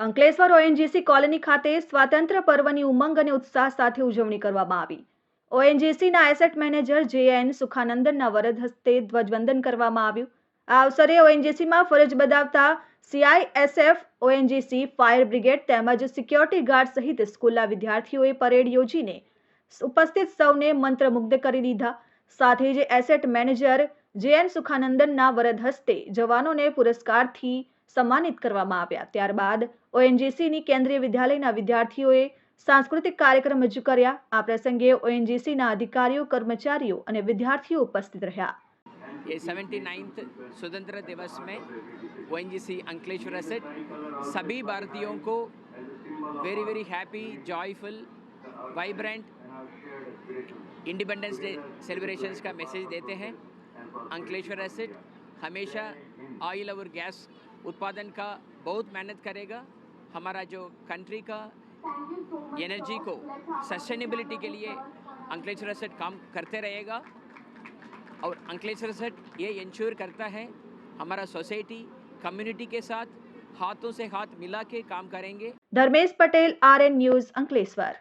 Ankleshwar ONGC colony ખાતે સ્વાતંત્ર્ય પર્વની ઉમંગ અને ઉત્સાહ સાથે ઉજવણી કરવામાં આવી. ઓએનજીસીના એસેટ મેનેજર જે.એન. સુખાનંદનના વરદ હસ્તે ધ્વજવંદન કરવામાં આવ્યું. આ અવસરે ઓએનજીસીમાં ફરજ બજાવતા સીઆઈએસએફ, ઓએનજીસી, ફાયર બ્રિગેડ તેમજ સિક્યોરિટી ગાર્ડ સહિત સ્કૂલના વિદ્યાર્થીઓએ પરેડ યોજીને ઉપસ્થિત સૌને મંત્રમુગ્ધ કરી દીધા. સાથે જ એસેટ મેનેજર જે.એન. સુખાનંદનના વરદ હસ્તે જવાનોને પુરસ્કારથી સન્માનિત કરવામાં આવ્યા. ત્યારબાદ ઓએનજીસીની કેન્દ્રીય વિદ્યાલયના વિદ્યાર્થીઓએ સાંસ્કૃતિક કાર્યક્રમ રજૂ કર્યા. આ પ્રસંગે ઓએનજીસીના અધિકારીઓ, કર્મચારીઓ અને વિદ્યાર્થીઓ ઉપસ્થિત રહ્યા. ये 79th स्वतंत्रता दिवस में ओएनजीसी अंकलेश्वर एसेट सभी भारतीयों को very very happy, joyful, vibrant independence day celebrations का मैसेज देते हैं. अंकलेश्वर एसेट हमेशा ऑयल और गैस उत्पादन का बहुत मेहनत करेगा. हमारा जो कंट्री का एनर्जी को सस्टेनेबिलिटी के लिए अंकलेश्वर एसेट काम करते रहेगा. और अंकलेश्वर सेट ये इंश्योर करता है हमारा सोसाइटी कम्युनिटी के साथ हाथों से हाथ मिला के काम करेंगे. Dharmesh Patel, RN news, Ankleshwar.